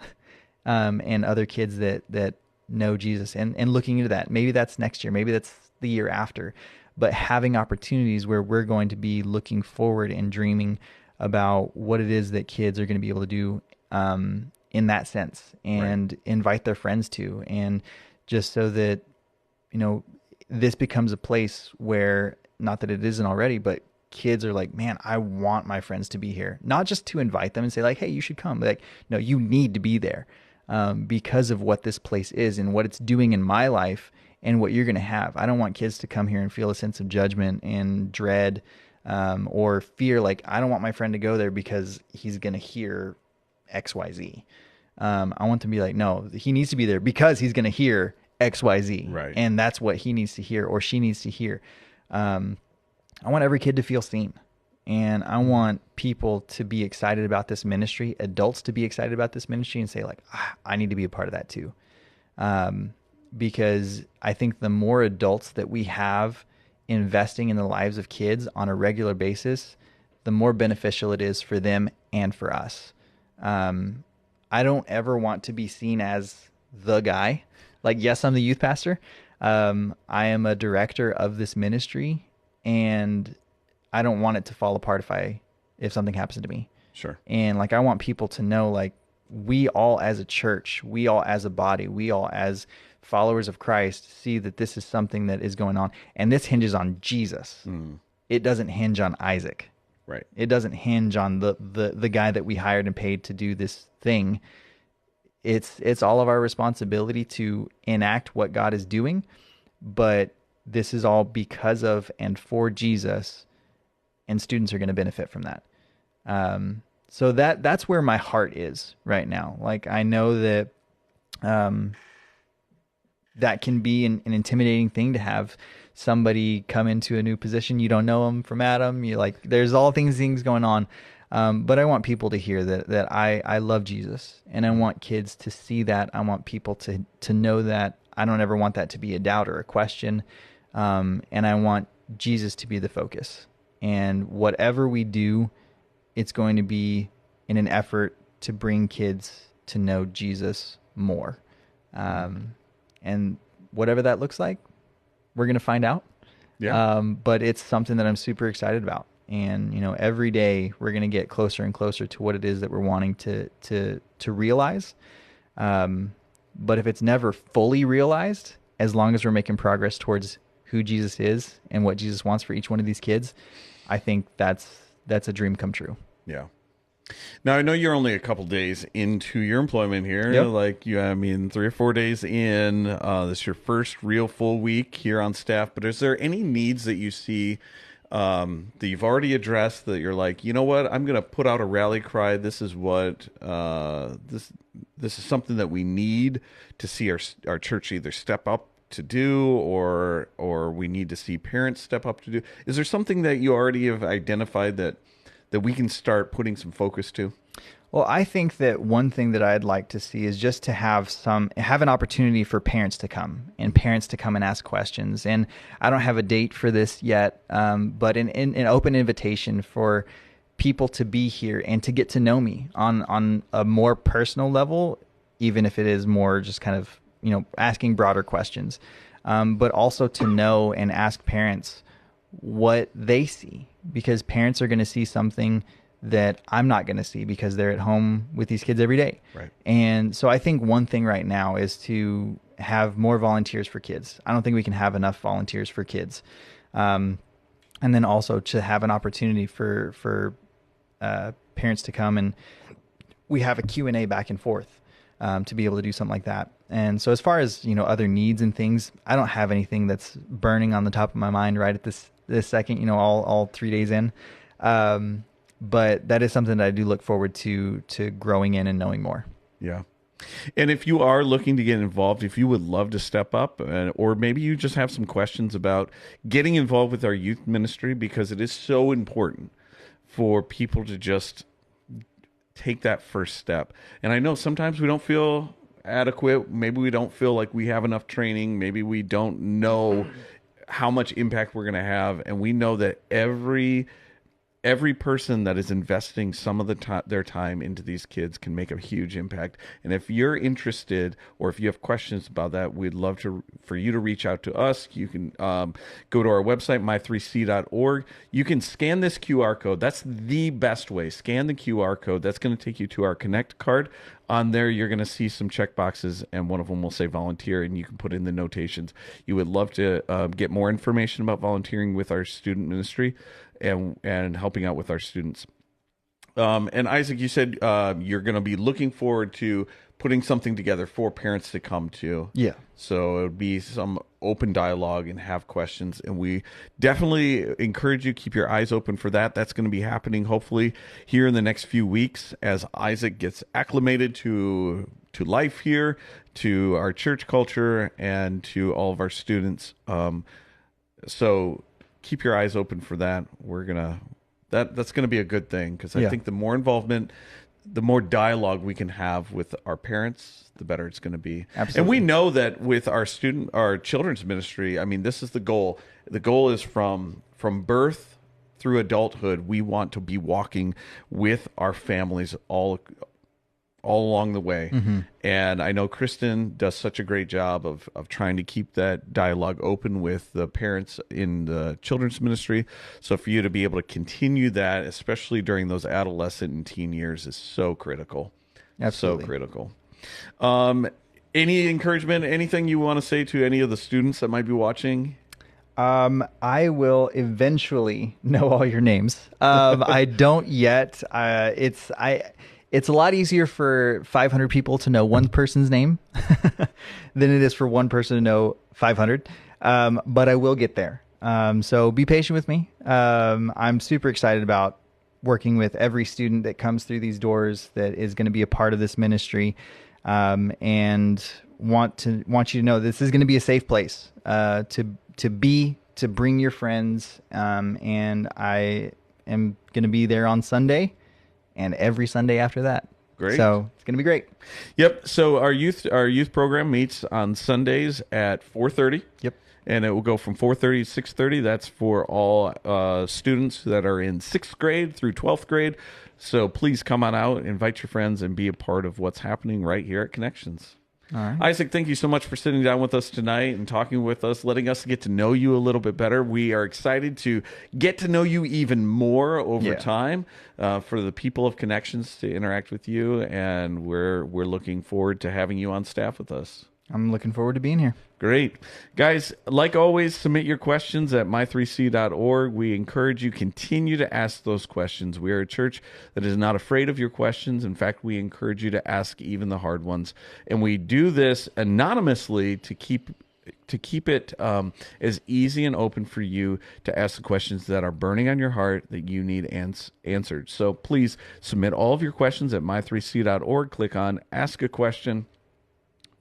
and other kids that know Jesus, and looking into that. Maybe that's next year. Maybe that's the year after. But having opportunities where we're going to be looking forward and dreaming about what it is that kids are going to be able to do in that sense, and invite their friends to, and just so that, this becomes a place where, not that it isn't already, but kids are like, man, I want my friends to be here. Not just to invite them and say like, hey, you should come. But like, no, you need to be there because of what this place is and what it's doing in my life and what you're going to have. I don't want kids to come here and feel a sense of judgment and dread or fear. Like, I don't want my friend to go there because he's going to hear X, Y, Z. I want them to be like, no, he needs to be there because he's going to hear X, Y, Z. Right. And that's what he needs to hear or she needs to hear. I want every kid to feel seen, and I want people to be excited about this ministry, adults to be excited about this ministry, and say like, I need to be a part of that too. Because I think the more adults that we have investing in the lives of kids on a regular basis, the more beneficial it is for them and for us. I don't ever want to be seen as the guy. Like, yes, I'm the youth pastor. I am a director of this ministry, and I don't want it to fall apart if something happens to me. Sure. And like, I want people to know, like, we all as a church, we all as a body, we all as followers of Christ see that this is something that is going on, and this hinges on Jesus. It doesn't hinge on Isaac. Right. It doesn't hinge on the guy that we hired and paid to do this thing. It's all of our responsibility to enact what God is doing, but this is all because of and for Jesus, and students are going to benefit from that. So that's where my heart is right now. Like, I know that that can be an intimidating thing to have somebody come into a new position. You don't know them from Adam. You like, there's all things going on. But I want people to hear that I love Jesus, and I want kids to see that. I want people to know that. I don't ever want that to be a doubt or a question. And I want Jesus to be the focus. And whatever we do, it's going to be in an effort to bring kids to know Jesus more. And whatever that looks like, we're going to find out. Yeah. But it's something that I'm super excited about. And, every day we're going to get closer and closer to what it is that we're wanting to realize. But if it's never fully realized, as long as we're making progress towards who Jesus is and what Jesus wants for each one of these kids, I think that's a dream come true. Yeah. Now, I know you're only a couple days into your employment here. Yep. Like, 3 or 4 days in. This is your first real full week here on staff. But is there any needs that you see that you've already addressed that you're like, you know what, I'm going to put out a rally cry. This is what this is something that we need to see our church either step up to do, or we need to see parents step up to do. Is there something that you already have identified that we can start putting some focus to? Well, I think that one thing that I'd like to see is just to have an opportunity for parents to come and ask questions. And I don't have a date for this yet, but an open invitation for people to be here and to get to know me on a more personal level, even if it is more just kind of, asking broader questions, but also to know and ask parents what they see, because parents are going to see something that I'm not going to see because they're at home with these kids every day. Right. And so I think one thing right now is to have more volunteers for kids. I don't think we can have enough volunteers for kids. And then also to have an opportunity for parents to come, and we have a Q&A back and forth to be able to do something like that. And so as far as, other needs and things, I don't have anything that's burning on the top of my mind right at this this second, all 3 days in. But that is something that I do look forward to growing in and knowing more. Yeah. And if you are looking to get involved, if you would love to step up, or maybe you just have some questions about getting involved with our youth ministry, because it is so important for people to just take that first step. And I know sometimes we don't feel adequate. Maybe we don't feel like we have enough training. Maybe we don't know how much impact we're going to have. And we know that every person that is investing some of their time into these kids can make a huge impact. And if you're interested, or if you have questions about that, we'd love for you to reach out to us. You can go to our website, my3c.org. You can scan this QR code. That's the best way. Scan the QR code. That's going to take you to our Connect card. On there, you're going to see some check boxes, and one of them will say volunteer, and you can put in the notations. You would love to get more information about volunteering with our student ministry and helping out with our students. And Isaac, you said you're going to be looking forward to putting something together for parents to come to. Yeah. So it would be some open dialogue and have questions. And we definitely encourage you, keep your eyes open for that. That's going to be happening hopefully here in the next few weeks as Isaac gets acclimated to life here, to our church culture, and to all of our students. So keep your eyes open for that. That's gonna be a good thing, because I think the more involvement, the more dialogue we can have with our parents, the better it's going to be. Absolutely. And we know that with our children's ministry, I mean, this is the goal. The goal is from birth through adulthood. We want to be walking with our families all along the way. Mm-hmm. And I know Kristen does such a great job of trying to keep that dialogue open with the parents in the children's ministry. So for you to be able to continue that, especially during those adolescent and teen years, is so critical. Absolutely. So critical. Any encouragement, anything you want to say to any of the students that might be watching? I will eventually know all your names. I don't yet. It's a lot easier for 500 people to know one person's name than it is for one person to know 500. But I will get there. So be patient with me. I'm super excited about working with every student that comes through these doors that is going to be a part of this ministry, and want you to know this is going to be a safe place to bring your friends. And I am going to be there on Sunday and every Sunday after that. Great. So it's going to be great. Yep. So our youth program meets on Sundays at 4:30. Yep. And it will go from 4:30 to 6:30. That's for all students that are in 6th grade through 12th grade. So please come on out, invite your friends, and be a part of what's happening right here at Connections. All right. Isaac, thank you so much for sitting down with us tonight and talking with us, letting us get to know you a little bit better. We are excited to get to know you even more over time, for the people of Connections to interact with you, and we're looking forward to having you on staff with us. I'm looking forward to being here. Great. Guys, like always, submit your questions at my3c.org. We encourage you continue to ask those questions. We are a church that is not afraid of your questions. In fact, we encourage you to ask even the hard ones. And we do this anonymously to keep it as easy and open for you to ask the questions that are burning on your heart that you need answered. So please submit all of your questions at my3c.org. Click on Ask a Question.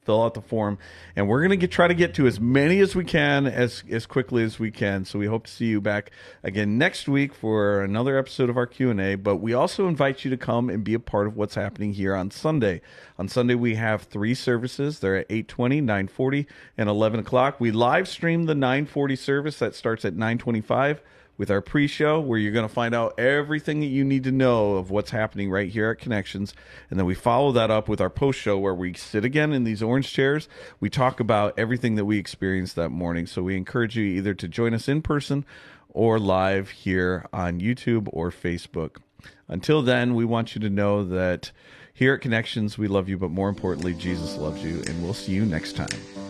Fill out the form, and we're going to try to get to as many as we can as quickly as we can. So we hope to see you back again next week for another episode of our Q&A, but we also invite you to come and be a part of what's happening here on Sunday. On Sunday, we have 3 services. They're at 8:20, 9:40, and 11 o'clock. We live stream the 9:40 service that starts at 9:25. With our pre-show, where you're going to find out everything that you need to know of what's happening right here at Connections. And then we follow that up with our post-show, where we sit again in these orange chairs. We talk about everything that we experienced that morning. So we encourage you either to join us in person or live here on YouTube or Facebook. Until then, we want you to know that here at Connections, we love you, but more importantly, Jesus loves you. And we'll see you next time.